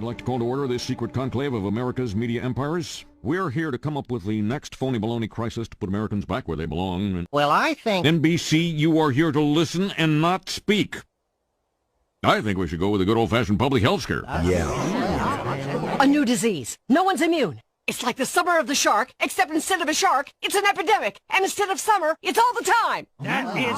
I'd like to call to order this secret conclave of America's media empires. We're here to come up with the next phony baloney crisis to put Americans back where they belong. And Well, I think... NBC, you are here to listen and not speak. I think we should go with a good old-fashioned public health scare. A new disease. No one's immune. It's like the summer of the shark, except instead of a shark, it's an epidemic. And instead of summer, it's all the time. That is...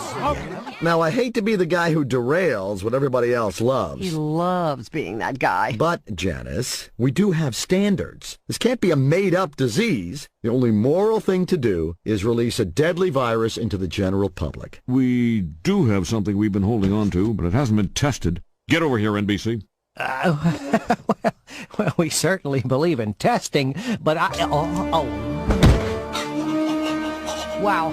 Now, I hate to be the guy who derails what everybody else He loves. loves being that guy. But, Janice, we do have standards. This can't be a made-up disease. The only moral thing to do is release a deadly virus into the general public. We do have something we've been holding on to, but it hasn't been tested. Get over here, NBC. Well, we certainly believe in testing, but Wow.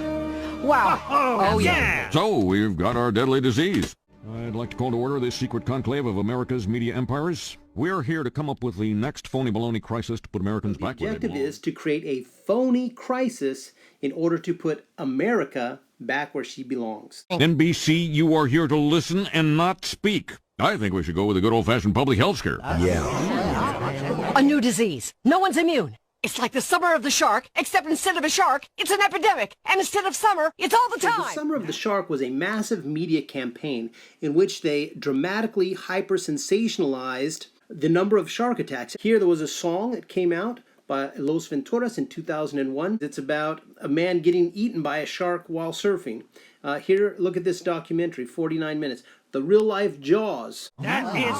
Oh, yeah. So, we've got our deadly disease. I'd like to call to order this secret conclave of America's media empires. We're here to come up with the next phony baloney crisis to put Americans back where they The objective belong. is to create a phony crisis in order to put America back where she belongs. NBC, you are here to listen and not speak. I think we should go with a good old-fashioned public health scare. A new disease. No one's immune. It's like the summer of the shark, except instead of a shark, it's an epidemic. And instead of summer, it's all the The time. Summer of the Shark was a massive media campaign in which they dramatically hyper-sensationalized the number of shark attacks. Here there was a song that came out by Los Venturas in 2001. It's about a man getting eaten by a shark while surfing. Here, look at this documentary, 49 minutes. The real-life Jaws. That is...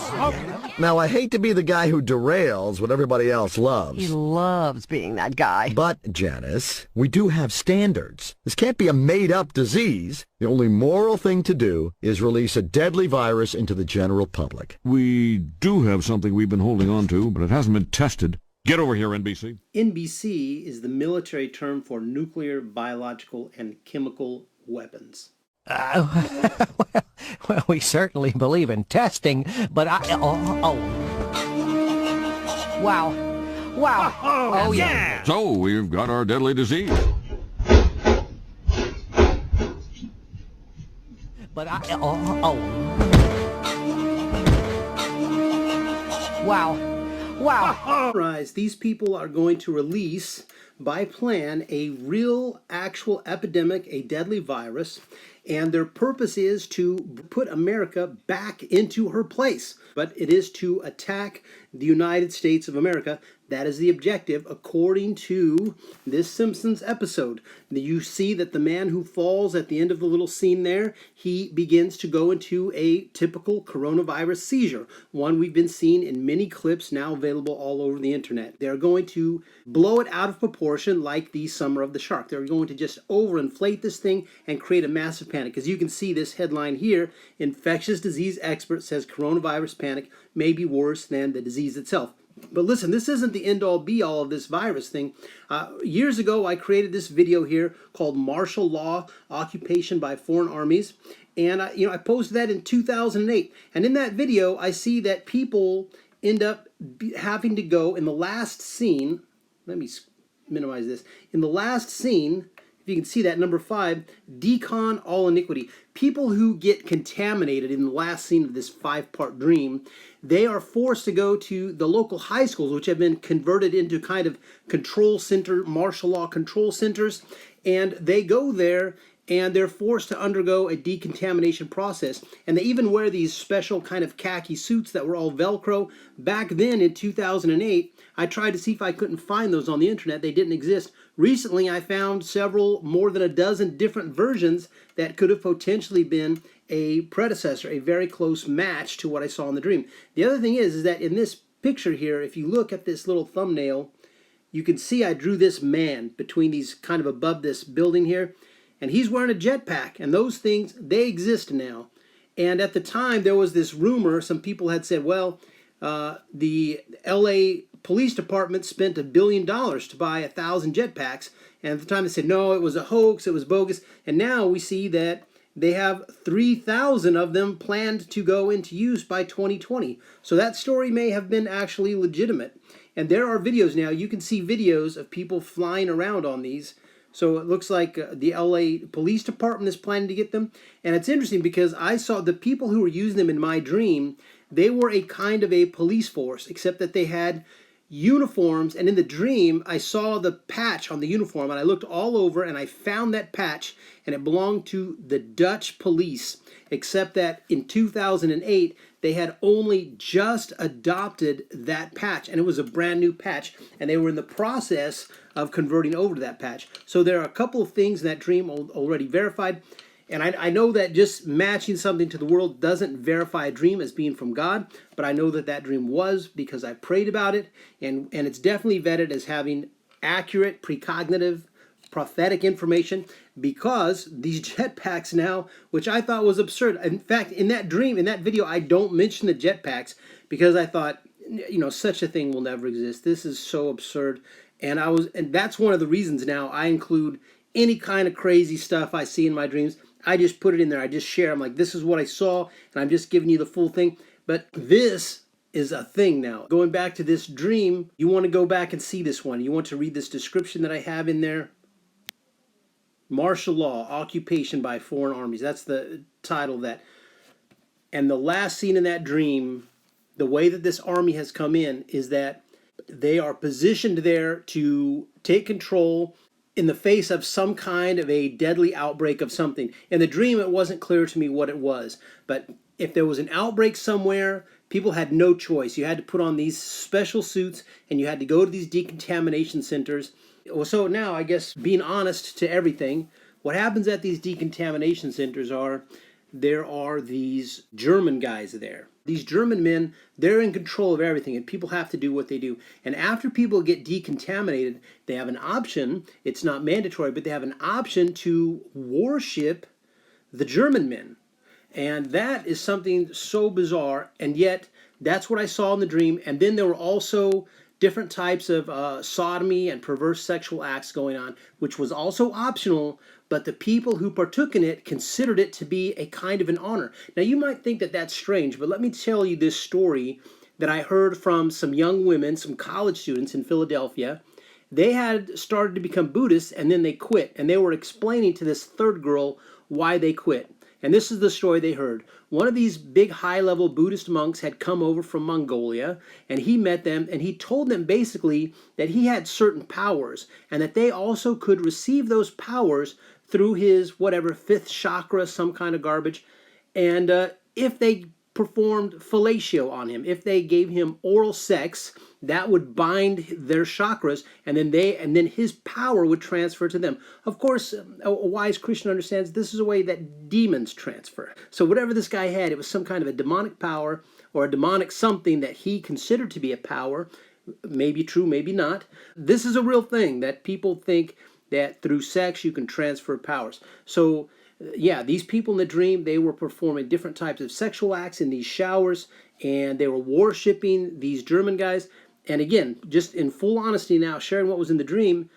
Now, I hate to be the guy who derails what everybody else He loves. loves being that guy. But, Janice, we do have standards. This can't be a made-up disease. The only moral thing to do is release a deadly virus into the general public. We do have something we've been holding on to, but it hasn't been tested. Get over here, NBC. NBC is the military term for nuclear, biological, and chemical weapons. Well, we certainly believe in testing, but Wow. Oh, yeah. So, we've got our deadly disease. But Wow. These people are going to release, by plan, a real, actual epidemic, a deadly virus, and their purpose is to put America back into her place. But it is to attack the United States of America. That is the objective, according to this Simpsons episode. You see that the man who falls at the end of the little scene there, he begins to go into a typical coronavirus seizure, one we've been seeing in many clips now available all over the internet. They're going to blow it out of proportion like the Summer of the Shark. They're going to just overinflate this thing and create a massive panic. As you can see this headline here, infectious disease expert says coronavirus panic may be worse than the disease itself. But listen, this isn't the end-all be-all of this virus thing. Years ago, I created this video here called Martial Law, Occupation by Foreign Armies. And I posted that in 2008. And in that video, I see that people end up having to go in the last scene. Let me minimize this. In the last scene, if you can see that, number 5, decon all iniquity. People who get contaminated in the last scene of this 5-part dream, they are forced to go to the local high schools, which have been converted into kind of control center, martial law control centers, and they go there and they're forced to undergo a decontamination process. And they even wear these special kind of khaki suits that were all Velcro. Back then in 2008, I tried to see if I couldn't find those on the internet. They didn't exist. Recently, I found more than a dozen different versions that could have potentially been a predecessor, a very close match to what I saw in the dream. The other thing is that in this picture here, if you look at this little thumbnail, you can see I drew this man between these kind of above this building here. And he's wearing a jetpack, and those things, they exist now. And at the time, there was this rumor, some people had said, well, the LA Police Department spent $1 billion to buy 1,000 jetpacks. And at the time, they said, no, it was a hoax, it was bogus. And now we see that they have 3,000 of them planned to go into use by 2020. So that story may have been actually legitimate. And there are videos now. You can see videos of people flying around on these. So it looks like the LA Police Department is planning to get them. And it's interesting because I saw the people who were using them in my dream, they were a kind of a police force, except that they had uniforms, and in the dream I saw the patch on the uniform, and I looked all over and I found that patch, and it belonged to the Dutch police, except that in 2008 they had only just adopted that patch, and it was a brand new patch, and they were in the process of converting over to that patch. So there are a couple of things in that dream already verified. And I know that just matching something to the world doesn't verify a dream as being from God, but I know that that dream was because I prayed about it, and it's definitely vetted as having accurate, precognitive, prophetic information, because these jetpacks now, which I thought was absurd. In fact, in that dream, in that video, I don't mention the jetpacks because I thought, such a thing will never exist. This is so absurd. And that's one of the reasons now I include any kind of crazy stuff I see in my dreams. I just put it in there. I just share. I'm like, this is what I saw, and I'm just giving you the full thing. But this is a thing now. Going back to this dream, you want to go back and see this one. You want to read this description that I have in there. Martial law, occupation by foreign armies. That's the title of that. And the last scene in that dream, the way that this army has come in is that they are positioned there to take control in the face of some kind of a deadly outbreak of something. In the dream, it wasn't clear to me what it was, but if there was an outbreak somewhere, people had no choice. You had to put on these special suits, and you had to go to these decontamination centers. So now, I guess, being honest to everything, what happens at these decontamination centers there are these German guys there. These German men, they're in control of everything, and people have to do what they do. And after people get decontaminated, they have an option. It's not mandatory, but they have an option to worship the German men. And that is something so bizarre, and yet that's what I saw in the dream. And then there were also different types of sodomy and perverse sexual acts going on, which was also optional, but the people who partook in it considered it to be a kind of an honor. Now, you might think that that's strange, but let me tell you this story that I heard from some young women, some college students in Philadelphia. They had started to become Buddhists, and then they quit, and they were explaining to this third girl why they quit. And this is the story they heard. One of these big high-level Buddhist monks had come over from Mongolia, and he met them, and he told them basically that he had certain powers, and that they also could receive those powers through his, whatever, fifth chakra, some kind of garbage. And if they performed fellatio on him, if they gave him oral sex, that would bind their chakras, and then his power would transfer to them. Of course, a wise Christian understands this is a way that demons transfer. So whatever this guy had, it was some kind of a demonic power or a demonic something that he considered to be a power. Maybe true, maybe not. This is a real thing that people think that through sex you can transfer powers. So yeah, these people in the dream, they were performing different types of sexual acts in these showers, and they were worshiping these German guys. And again, just in full honesty now, sharing what was in the dream,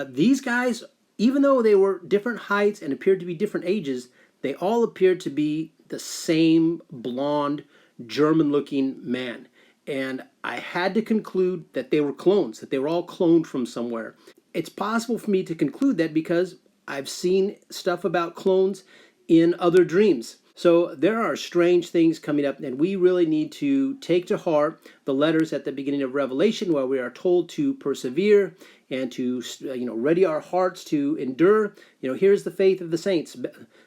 these guys, even though they were different heights and appeared to be different ages, they all appeared to be the same blonde, German-looking man. And I had to conclude that they were clones, that they were all cloned from somewhere. It's possible for me to conclude that because I've seen stuff about clones in other dreams. So there are strange things coming up, and we really need to take to heart the letters at the beginning of Revelation, where we are told to persevere and to ready our hearts to endure. Here's the faith of the saints.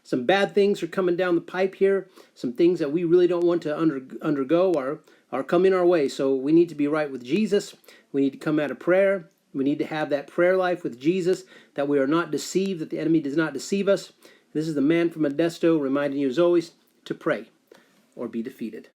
Some bad things are coming down the pipe here. Some things that we really don't want to undergo are coming our way. So we need to be right with Jesus. We need to come out of prayer. We need to have that prayer life with Jesus, that we are not deceived, that the enemy does not deceive us. This is the man from Modesto reminding you as always to pray or be defeated.